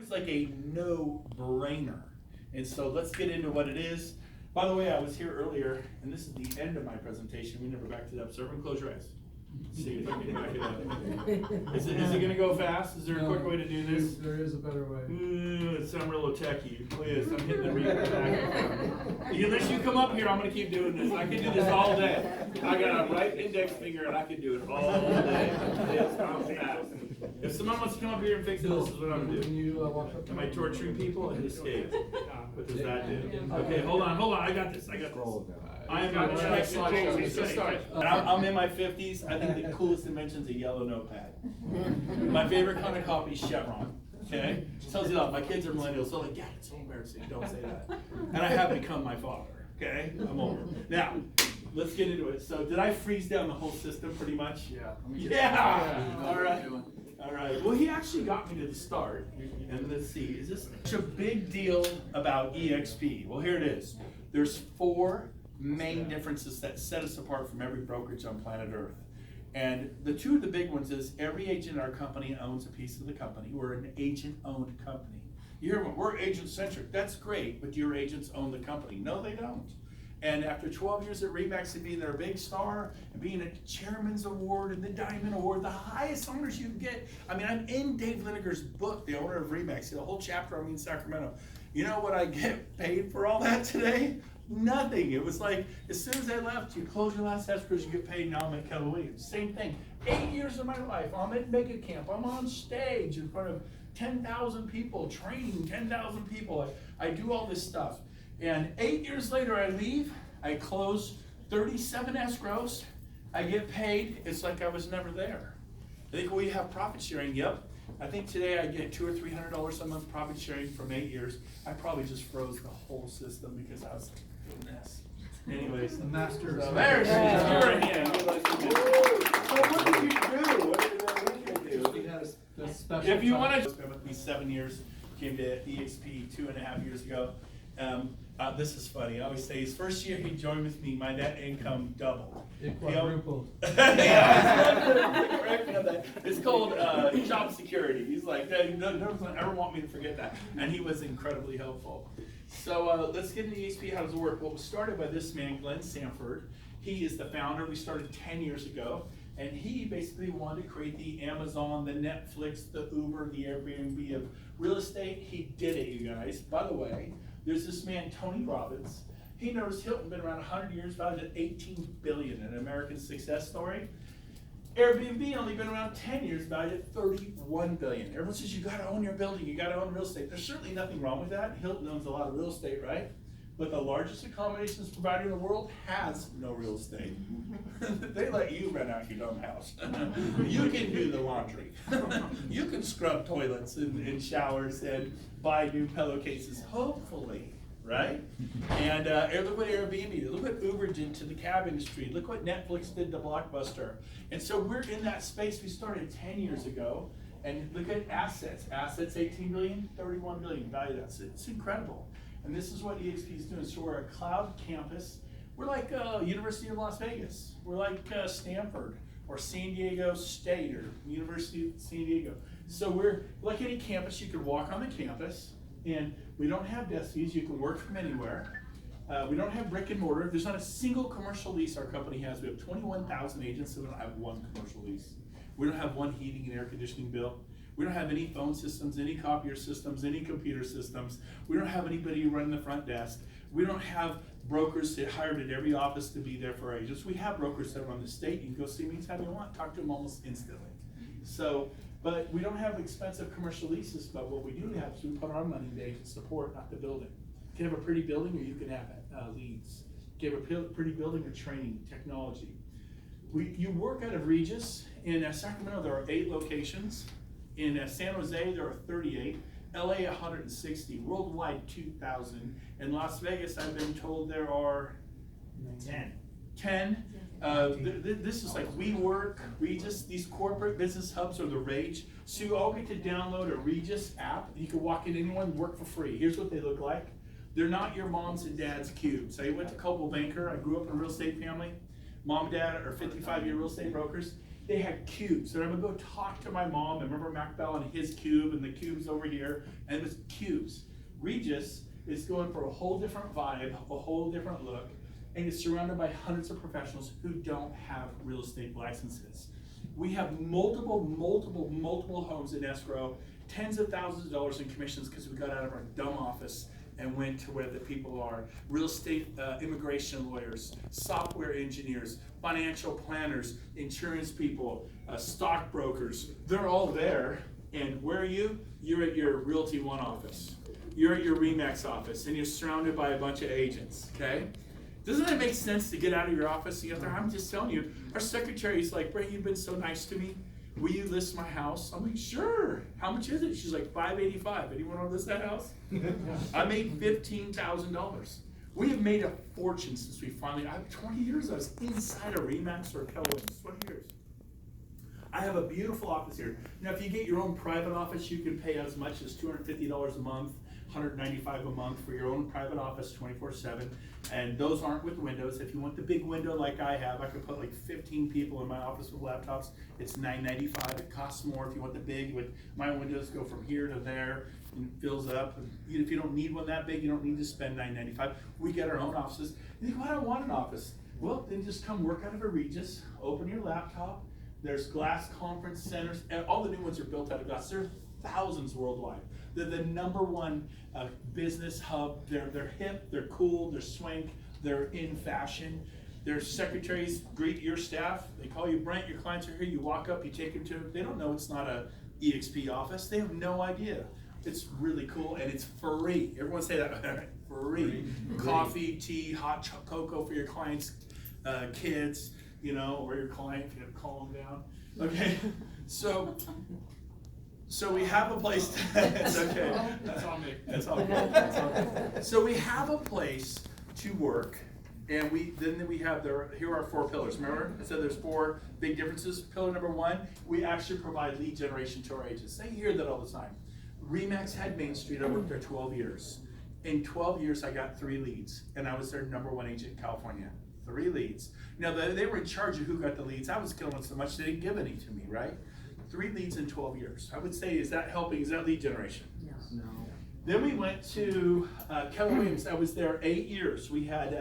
seems like a no-brainer. And so let's get into what it is. By the way, I was here earlier, and this is the end of my presentation. We never backed it up. So everyone close your eyes. See if I can back it up. Is it going to go fast? Is there a quick way to do this? There is a better way. It sounds real techie. Please, I'm hitting the replay back. Unless you come up here, I'm going to keep doing this. I can do this all day. I got a right index finger, and I can do it all day. Yes, I'm fast. If someone wants to come up here and fix it, this is what I'm going to do. Am I torturing people? And escape. What does that do? Okay, hold on. I got this. I am not I'm in my 50s. I think the coolest invention is a yellow notepad. My favorite kind of coffee is Chevron. Okay? Tells you that. My kids are millennials, so like, yeah, it's so embarrassing. Don't say that. And I have become my father. Okay? I'm older. Now, let's get into it. So, did I freeze down the whole system pretty much? Yeah. All right. All right. Well, he actually got me to the start. And let's see. Is this such a big deal about eXp? Well, here it is. There's 4 main differences that set us apart from every brokerage on planet Earth. And the 2 of the big ones is every agent in our company owns a piece of the company. We're an agent-owned company. You hear what? We're agent-centric. That's great, but do your agents own the company? No, they don't. And after 12 years at RE/MAX and being their big star, and being a Chairman's Award and the Diamond Award, the highest honors you can get. I mean, I'm in Dave Lineker's book, The Owner of RE/MAX, the whole chapter on me in Sacramento. You know what I get paid for all that today? Nothing. It was like, as soon as I left, you close your last escrows, you get paid. Now I'm at Keller Williams. Same thing. 8 years of my life, I'm at Mega Camp. I'm on stage in front of 10,000 people, training 10,000 people. I do all this stuff. And 8 years later, I leave. I close 37 escrows. I get paid. It's like I was never there. I think we have profit sharing. Yep. I think today I get $200 or $300 a month profit sharing from 8 years. I probably just froze the whole system because I was doing this. Anyways, the master. So there's your hand. So what did you do? What did you do? If you want to, been with me 7 years. Came to eXp 2.5 years ago. This is funny. I always say his first year he joined with me, my net income doubled. It quadrupled. It's called job security. He's like, no one ever want me to forget that. And he was incredibly helpful. So let's get into eXp. How does it work? Well, it was started by this man, Glenn Sanford. He is the founder. We started 10 years ago. And he basically wanted to create the Amazon, the Netflix, the Uber, the Airbnb of real estate. He did it, you guys. By the way, there's this man, Tony Robbins. He knows Hilton, been around 100 years, valued at $18 billion, an American success story. Airbnb only been around 10 years, valued at $31 billion. Everyone says you gotta own your building, you gotta own real estate. There's certainly nothing wrong with that. Hilton owns a lot of real estate, right? But the largest accommodations provider in the world has no real estate. They let you rent out your own house. You can do the laundry. You can scrub toilets and showers and buy new pillowcases, hopefully, right? And look what Airbnb did. Look what Uber did to the cab industry. Look what Netflix did to Blockbuster. And so we're in that space. We started 10 years ago. And look at assets. Assets, 18 billion, 31 billion value. It's incredible. And this is what eXp is doing. So we're a cloud campus. We're like University of Las Vegas. We're like Stanford or San Diego State or University of San Diego. So we're like any campus. You can walk on the campus, and we don't have desk fees. You can work from anywhere. We don't have brick and mortar. There's not a single commercial lease our company has. We have 21,000 agents, so we don't have one commercial lease. We don't have one heating and air conditioning bill. We don't have any phone systems, any copier systems, any computer systems. We don't have anybody running the front desk. We don't have brokers that hired at every office to be there for our agents. We have brokers that run the state. You can go see me anytime you want, talk to them almost instantly. So, but we don't have expensive commercial leases, but what we do have is we put our money into agent support, not the building. You can have a pretty building or you can have leads. You can have a pretty building or training, technology. You work out of Regis. In Sacramento, there are 8 locations. In San Jose, there are 38. LA, 160. Worldwide, 2,000. In Las Vegas, I've been told there are 10. This is like WeWork, Regis. These corporate business hubs are the rage. So you all get to download a Regis app. You can walk in anyone, work for free. Here's what they look like. They're not your mom's and dad's cubes. I went to Coldwell Banker. I grew up in a real estate family. Mom and dad are 55-year real estate brokers. They had cubes, and I would go talk to my mom, and remember Mac Bell and his cube, and the cubes over here, and it was cubes. Regis is going for a whole different vibe, a whole different look, and it's surrounded by hundreds of professionals who don't have real estate licenses. We have multiple homes in escrow, tens of thousands of dollars in commissions because we got out of our dumb office and went to where the people are. Real estate immigration lawyers, software engineers, financial planners, insurance people, stockbrokers, they're all there. And where are you? You're at your Realty One office. You're at your RE/MAX office, and you're surrounded by a bunch of agents, okay? Doesn't it make sense to get out of your office and get there? I'm just telling you, our secretary's like, Brent, you've been so nice to me. Will you list my house? I'm like, sure. How much is it? She's like, $585. Anyone want to list that house? I made $15,000. We have made a fortune since we finally, I have 20 years I was inside a RE/MAX or Keller Williams, 20 years. I have a beautiful office here. Now, if you get your own private office, you can pay as much as $250 a month, $195 a month for your own private office 24/7. And those aren't with windows. If you want the big window like I have, I could put like 15 people in my office with laptops. It's $995. It costs more if you want the big. With my windows go from here to there and it fills up. And if you don't need one that big, you don't need to spend $995. We get our own offices. You think, well, I don't want an office. Well, then just come work out of a Regis, open your laptop. There's glass conference centers, and all the new ones are built out of glass. There are thousands worldwide. They're the #1 business hub. They're hip, they're cool, they're swank, they're in fashion. Their secretaries greet your staff. They call you Brent, your clients are here. You walk up, you take them to, they don't know it's not a eXp office. They have no idea. It's really cool, and it's free. Everyone say that, free. Coffee, tea, hot cocoa for your clients, kids, you know, or your client, if you have to calm them down. Okay, so we have a place to, it's okay. That's on me. That's all good. That's all good. So we have a place to work, and then we have here are our 4 pillars. Remember, I said there's 4 big differences. Pillar #1, we actually provide lead generation to our agents. They hear that all the time. RE/MAX had Main Street. I worked there 12 years. In 12 years, I got 3 leads, and I was their #1 agent in California. 3 leads. Now, they were in charge of who got the leads. I was killing so much, they didn't give any to me, right? 3 leads in 12 years. I would say, is that helping? Is that lead generation? Yes. No. Then we went to Keller Williams. I was there 8 years. We had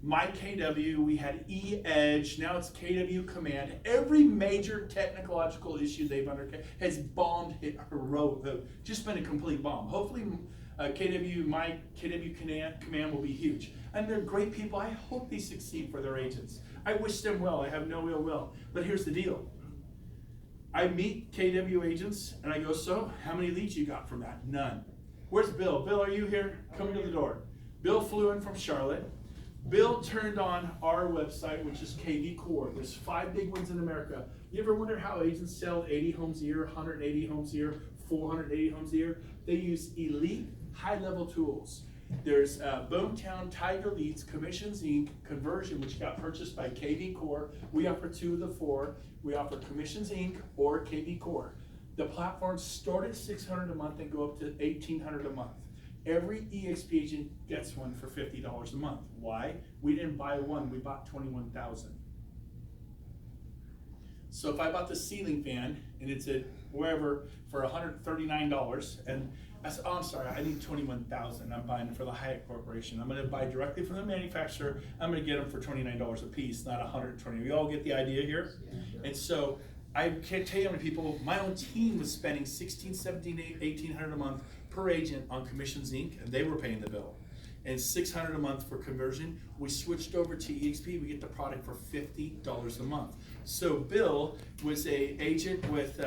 My KW, we had eEdge, now it's KW Command. Every major technological issue they've undertaken has bombed just been a complete bomb. Hopefully my KW Command will be huge. And they're great people. I hope they succeed for their agents. I wish them well. I have no ill will. But here's the deal. I meet KW agents and I go, so how many leads you got from that? None. Where's Bill? Bill, are you here? Come to the door. Bill flew in from Charlotte. Bill turned on our website, which is KV Core. There's 5 big ones in America. You ever wonder how agents sell 80 homes a year, 180 homes a year, 480 homes a year? They use elite, high-level tools. There's Bonetown, Tiger Leads, Commissions Inc., Conversion, which got purchased by KV Core. We offer 2 of the 4. We offer Commissions Inc. or KV Core. The platforms start at $600 a month and go up to $1,800 a month. Every eXp agent gets one for $50 a month. Why? We didn't buy one, we bought 21,000. So if I bought the ceiling fan and it's at wherever for $139, and I said, oh, I'm sorry, I need 21,000. I'm buying it for the Hyatt Corporation. I'm going to buy directly from the manufacturer. I'm going to get them for $29 a piece, not $120. We all get the idea here? Yeah. And so I can't tell you how many people, my own team was spending $1,600, $1,700, $1,800 a month per agent on Commissions Inc., and they were paying the bill. And $600 a month for conversion. We switched over to eXp, we get the product for $50 a month. So Bill was an agent with,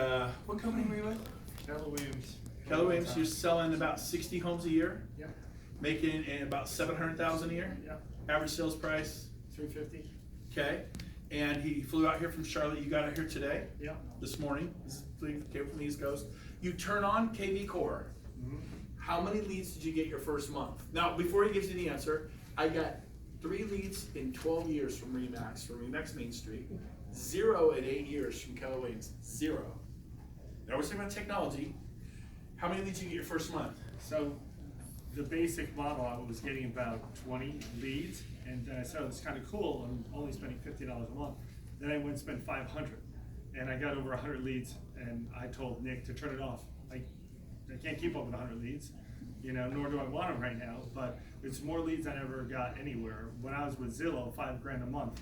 what company were you with? Keller Williams. Keller Williams, you're selling about 60 homes a year? Yep. Making about $700,000 a year? Yep. Average sales price? $350. Okay. And he flew out here from Charlotte. You got out here today? Yep. This morning. Came from the East Coast. You turn on KV Core. Mm-hmm. How many leads did you get your first month? Now, before he gives you the answer, I got 3 leads in 12 years from RE/MAX Main Street. 0 in 8 years from Keller Williams. 0. Now we're talking about technology. How many leads did you get your first month? So the basic model, I was getting about 20 leads, and I said, it's kind of cool, I'm only spending $50 a month. Then I went and spent $500. and I got over 100 leads, and I told Nick to turn it off. I can't keep up with 100 leads, you know, nor do I want them right now, but it's more leads than I ever got anywhere. When I was with Zillow, $5,000 a month.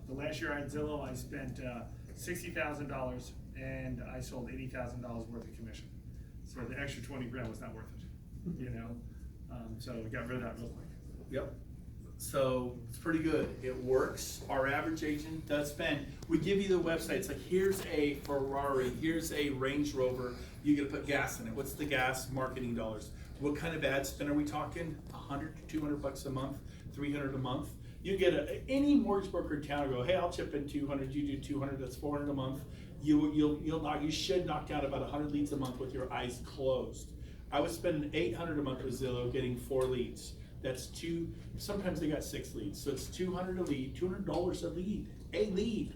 The last year I had Zillow, I spent $60,000 and I sold $80,000 worth of commission. So the extra 20 grand was not worth it, you know? So we got rid of that real quick. Yep. So it's pretty good. It works. Our average agent does spend. We give you the websites like here's a Ferrari, here's a Range Rover. You got to put gas in it. What's the gas marketing dollars? What kind of ad spend are we talking? 100 to 200 bucks a month, 300 a month. You get any mortgage broker in town will go, hey, I'll chip in 200. You do 200. That's 400 a month. You should knock out about 100 leads a month with your eyes closed. I was spending 800 a month with Zillow, getting 4 leads. That's two. Sometimes they got 6 leads, so it's 200 a lead, $200 a lead.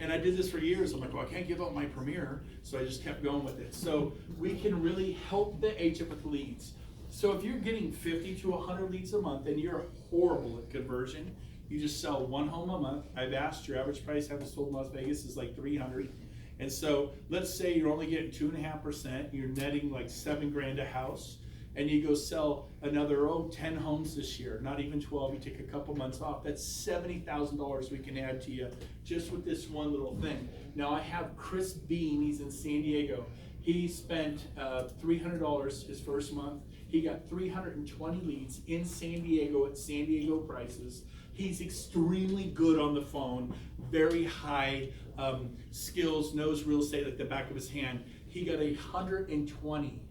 And I did this for years. I'm like, well, I can't give up my Premier, so I just kept going with it. So we can really help the agent with leads. So if you're getting 50 to 100 leads a month and you're horrible at conversion, you just sell 1 home a month. I've asked your average price having sold in Las Vegas is like 300. And so let's say you're only getting 2.5%, you're netting like 7 grand a house, and you go sell another 10 homes this year, not even 12, you take a couple months off. That's $70,000 we can add to you just with this one little thing. Now I have Chris Bean, he's in San Diego. He spent $300 his first month. He got 320 leads in San Diego at San Diego prices. He's extremely good on the phone, very high skills, knows real estate like the back of his hand. He got 120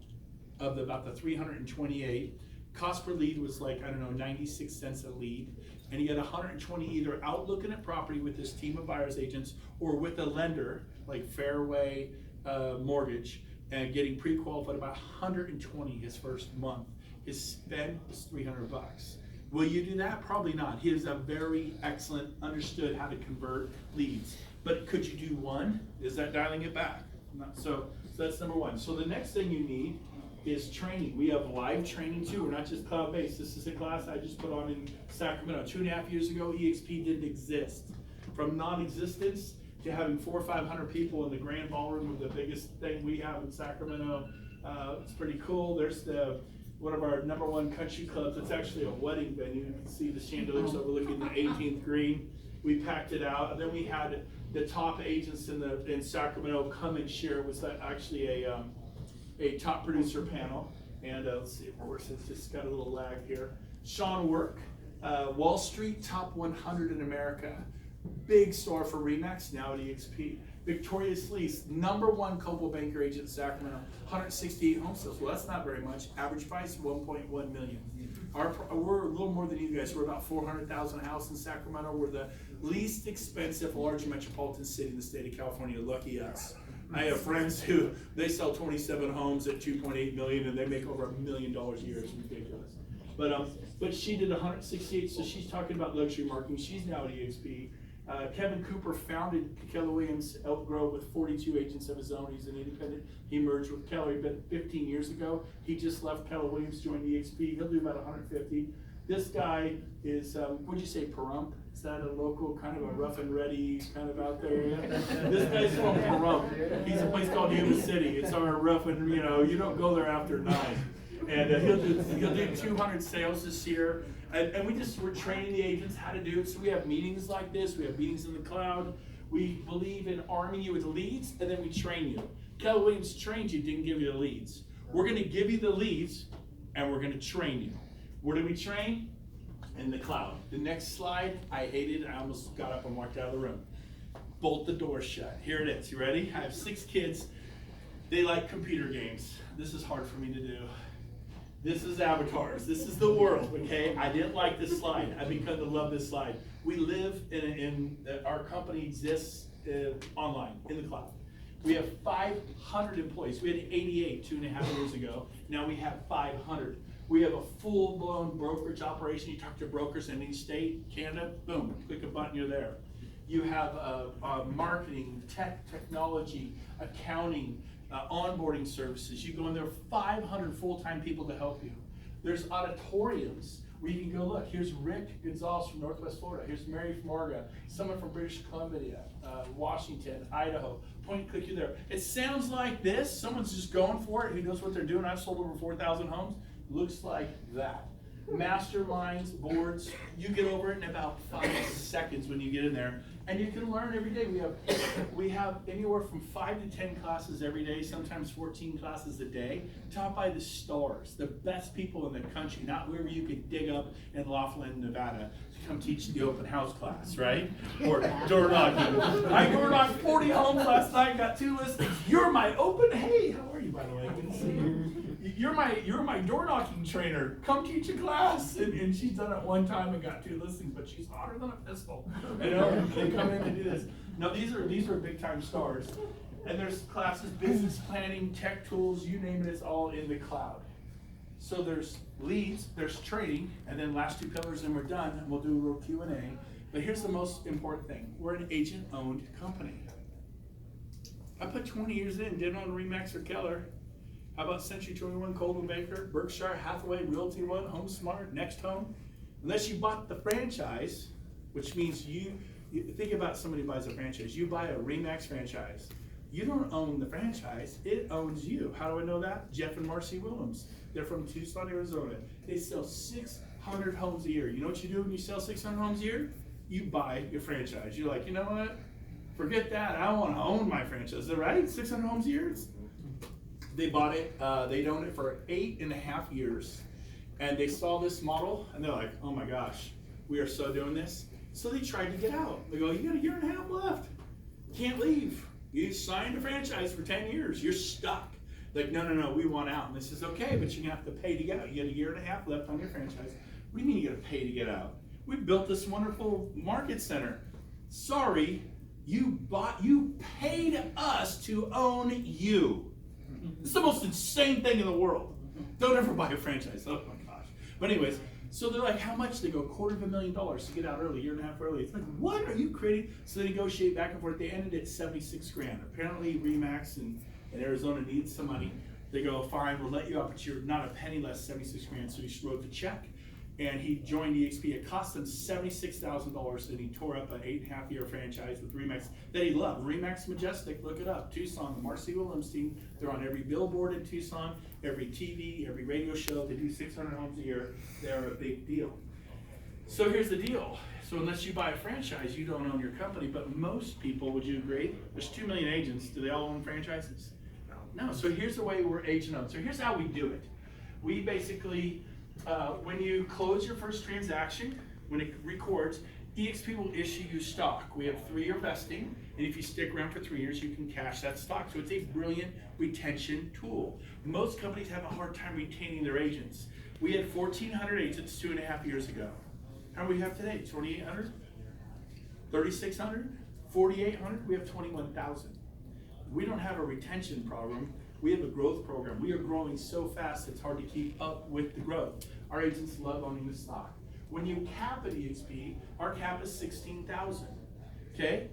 of about the 328. Cost per lead was like, I don't know, 96 cents a lead. And he got 120 either out looking at property with his team of buyer's agents or with a lender like Fairway Mortgage and getting pre-qualified about 120 his first month. His spend was 300 bucks. Will you do that? Probably not. He is a very excellent, understood how to convert leads. But could you do one? Is that dialing it back? So that's number one. So the next thing you need is training. We have live training too. We're not just cloud-based. This is a class I just put on in Sacramento. 2.5 years ago, eXp didn't exist. From non-existence to having 400 or 500 people in the grand ballroom of the biggest thing we have in Sacramento. It's pretty cool. There's one of our #1 country clubs. It's actually a wedding venue. You can see the chandeliers overlooking the 18th green. We packed it out, and then we had the top agents in Sacramento come and share. It was actually a top producer panel. And let's see if it works. It's just got a little lag here. Sean Work, Wall Street top 100 in America. Big store for RE/MAX, now at eXp. Victoria Sleece, #1 Coldwell Banker agent in Sacramento, 168 home sales. Well, that's not very much. Average price, 1.1 million. We're a little more than you guys. We're about 400,000 a house in Sacramento. We're the least expensive large metropolitan city in the state of California. Lucky us. I have friends who, they sell 27 homes at 2.8 million and they make over $1 million a year. It's ridiculous. But she did 168, so she's talking about luxury marketing. She's now at eXp. Kevin Cooper founded Keller Williams Elk Grove with 42 agents of his own. He's an independent. He merged with Keller 15 years ago. He just left Keller Williams, joined eXp. He'll do about 150. This guy is, what'd you say, Pahrump? Is that a local, kind of a rough and ready kind of out there? This guy's from Pahrump. He's a place called Yuba City. It's our rough and, you don't go there after 9. And he'll do 200 sales this year. And we're training the agents how to do it. So we have meetings like this. We have meetings in the cloud. We believe in arming you with leads, and then we train you. Keller Williams trained you, didn't give you the leads. We're going to give you the leads, and we're going to train you. Where do we train? In the cloud. The next slide, I hated it. I almost got up and walked out of the room. Bolt the door shut. Here it is. You ready? I have 6 kids. They like computer games. This is hard for me to do. This is avatars. This is the world, okay? I didn't like this slide. I've begun to love this slide. We live our company exists online, in the cloud. We have 500 employees. We had 88 2.5 years ago. Now we have 500. We have a full-blown brokerage operation. You talk to brokers in any state, Canada, boom, click a button, you're there. You have marketing, technology, accounting, onboarding services. You go in there, 500 full-time people to help you. There's auditoriums. where you can go look. Here's Rick Gonzalez from Northwest Florida. Here's Mary from Oregon. Someone from British Columbia, Washington, Idaho. Point click you there. It sounds like this. Someone's just going for it. Who knows what they're doing? I've sold over 4,000 homes. Looks like that. Masterminds, boards, you get over it in about 5 seconds when you get in there. And you can learn every day. We have anywhere from 5 to 10 classes every day, sometimes 14 classes a day, taught by the stars, the best people in the country, not wherever you could dig up in Laughlin, Nevada to come teach the open house class, right? Or door knocking. I door knocked 40 homes last night, got 2 listings. You're my open, hey, how are you, by the way? Good to see you. You're my door knocking trainer. Come teach a class. And she's done it one time and got 2 listings, but she's hotter than a pistol. You know, they come in and do this. No, these are big time stars. And there's classes, business planning, tech tools, you name it, it's all in the cloud. So there's leads, there's training, and then last 2 pillars and we're done, and we'll do a little Q&A. But here's the most important thing. We're an agent-owned company. I put 20 years in, didn't own Remax or Keller. How about Century 21, Coldwell Banker, Berkshire Hathaway, Realty One, Home Smart, Next Home? Unless you bought the franchise, which means you think about somebody who buys a franchise. You buy a Remax franchise. You don't own the franchise, it owns you. How do I know that? Jeff and Marcy Willems. They're from Tucson, Arizona. They sell 600 homes a year. You know what you do when you sell 600 homes a year? You buy your franchise. You're like, you know what? Forget that, I want to own my franchise. Is that right? 600 homes a year? They bought it, they'd owned it for 8.5 years. And they saw this model and they're like, oh my gosh, we are so doing this. So they tried to get out. They go, you got 1.5 years left. Can't leave. You signed a franchise for 10 years. You're stuck. Like, no, we want out. And this is okay, but you're gonna have to pay to get out. You got 1.5 years left on your franchise. What do you mean you gotta pay to get out? We built this wonderful market center. Sorry, you paid us to own you. It's the most insane thing in the world. Don't ever buy a franchise. Oh my gosh. But anyways, so they're like, how much? They go $250,000 to get out early, 1.5 years early. It's like, what are you creating? So they negotiate back and forth. They ended at 76 grand. Apparently Remax and Arizona needs some money. They go, fine, we'll let you out, but you're not a penny less, 76 grand. So he wrote the check. And he joined eXp. It cost him $76,000, and he tore up an 8.5-year franchise with Remax that he loved. Remax Majestic, look it up. Tucson, the Marcy Willems team. They're on every billboard in Tucson, every TV, every radio show. They do 600 homes a year. They're a big deal. So here's the deal. So unless you buy a franchise, you don't own your company. But most people, would you agree? There's 2 million agents. Do they all own franchises? No. So here's the way we're agent owned. So here's how we do it. We basically, when you close your first transaction, when it records, eXp will issue you stock. We have 3-year vesting, and if you stick around for 3 years, you can cash that stock. So it's a brilliant retention tool. Most companies have a hard time retaining their agents. We had 1,400 agents 2.5 years ago. How many do we have today? 2,800? 3,600? 4,800? We have 21,000. We don't have a retention problem. We have a growth program. We are growing so fast it's hard to keep up with the growth. Our agents love owning the stock. When you cap at eXp, our cap is 16,000. Okay?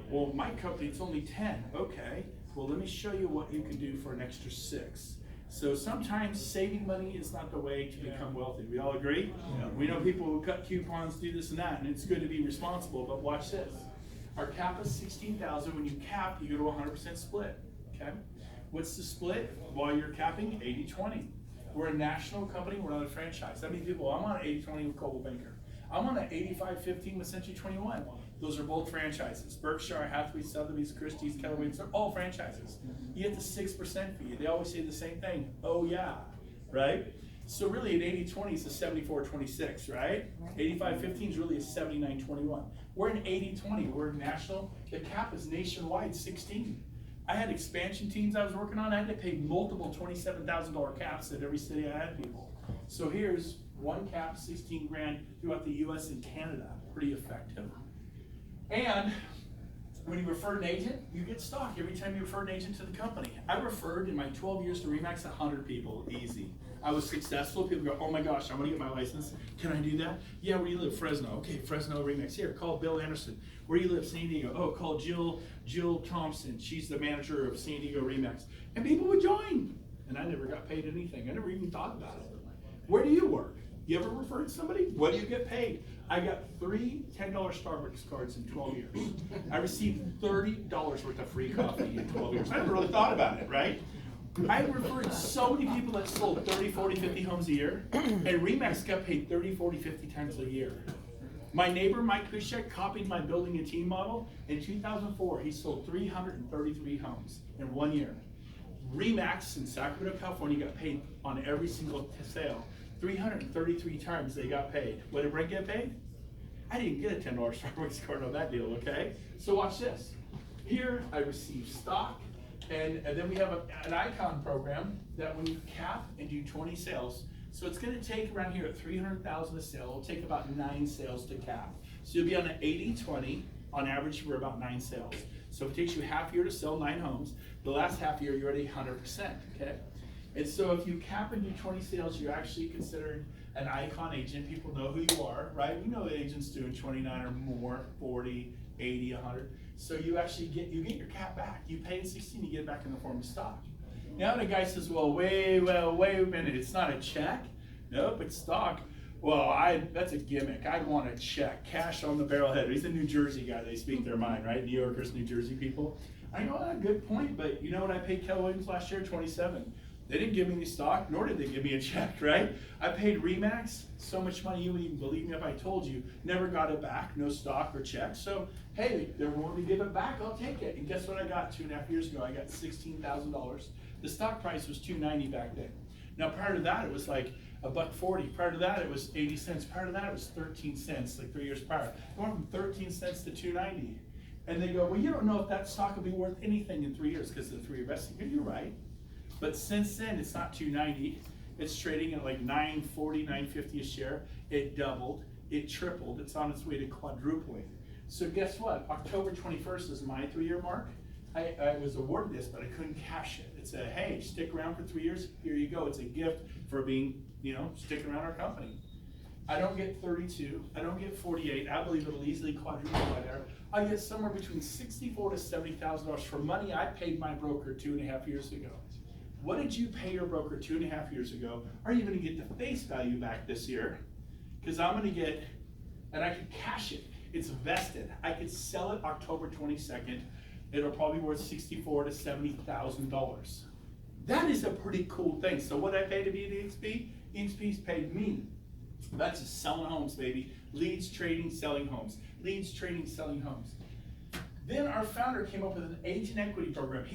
Well, my company, it's only 10. Okay. Well, let me show you what you can do for an extra 6. So sometimes saving money is not the way to become wealthy. We all agree? Yeah. We know people who cut coupons, do this and that, and it's good to be responsible, but watch this. Our cap is 16,000. When you cap, you go to 100% split. Okay? What's the split? While you're capping, 80-20. We're a national company, we're not a franchise. That means people, I'm on an 80-20 with Coldwell Banker. I'm on an 85-15 with Century 21. Those are both franchises. Berkshire, Hathaway, Sotheby's, Christie's, Keller Williams, they're all franchises. You get the 6% fee. They always say the same thing. Oh yeah, right? So really an 80-20 is a 74-26, right? 85-15 is really a 79-21. We're an 80-20, we're national. The cap is nationwide, 16. I had expansion teams I was working on. I had to pay multiple $27,000 caps at every city I had people. So here's one cap, 16 grand throughout the US and Canada. Pretty effective. And when you refer an agent, you get stock every time you refer an agent to the company. I referred in my 12 years to Remax 100 people, easy. I was successful. People go, oh my gosh, I want to get my license. Can I do that? Yeah, where do you live? Fresno. Okay, Fresno, Remax. Here, call Bill Anderson. Where do you live? San Diego. Oh, call Jill Thompson. She's the manager of San Diego Remax. And people would join. And I never got paid anything. I never even thought about it. Where do you work? You ever referred somebody? What do you get paid? I got 3 $10 Starbucks cards in 12 years. I received $30 worth of free coffee in 12 years. I never really thought about it, right? I referred so many people that sold 30, 40, 50 homes a year, and RE/MAX got paid 30, 40, 50 times a year. My neighbor, Mike Kushek, copied my building a team model. In 2004, he sold 333 homes in 1 year. RE/MAX in Sacramento, California got paid on every single sale. 333 times they got paid. What did Brent get paid? I didn't get a $10 Starbucks card on that deal, okay? So watch this. Here, I received stock, and then we have an icon program that when you cap and do 20 sales, so it's gonna take around here at 300,000 a sale, it'll take about 9 sales to cap. So you'll be on an 80-20, on average for about 9 sales. So if it takes you half year to sell 9 homes, the last half year you're at 100%, okay? And so if you cap and do 20 sales, you're actually considered an icon agent. People know who you are, right? We know agents doing 29 or more, 40, 80, 100. So you actually get your cap back. You pay in 16, you get it back in the form of stock. Now the guy says, well, wait a minute, it's not a check? Nope, it's stock. Well, that's a gimmick. I'd want a check, cash on the barrelhead. He's a New Jersey guy, they speak their mind, right? New Yorkers, New Jersey people. I know that's a good point, but you know what I paid Keller Williams last year? 27. They didn't give me any stock, nor did they give me a check, right? I paid RE/MAX so much money, you wouldn't even believe me if I told you, never got it back, no stock or check. So, hey, they're willing to give it back, I'll take it. And guess what I got 2.5 years ago? I got $16,000. The stock price was $2.90 back then. Now, prior to that, it was like $1.40. Prior to that, it was 80 cents. Prior to that, it was 13 cents, like 3 years prior. Going from 13 cents to $2.90. And they go, well, you don't know if that stock will be worth anything in 3 years because of the 3-year vesting. You're right. But since then, it's not $2.90. It's trading at like $9.40, $9.50 a share. It doubled, it tripled. It's on its way to quadrupling. So guess what? October 21st is my 3-year mark. I was awarded this, but I couldn't cash it. It's a, hey, stick around for 3 years. Here you go. It's a gift for being, sticking around our company. I don't get 32. I don't get 48. I believe it'll easily quadruple by there. I get somewhere between $64,000 to $70,000 for money I paid my broker 2.5 years ago. What did you pay your broker 2.5 years ago? Are you going to get the face value back this year? Because I'm going to get, and I could cash it. It's vested. I could sell it October 22nd. It'll probably be worth $64,000 to $70,000. That is a pretty cool thing. So what I pay to be at eXp? eXp's paid me. That's just selling homes, baby. Leads, trading, selling homes. Leads, trading, selling homes. Then our founder came up with an agent equity program.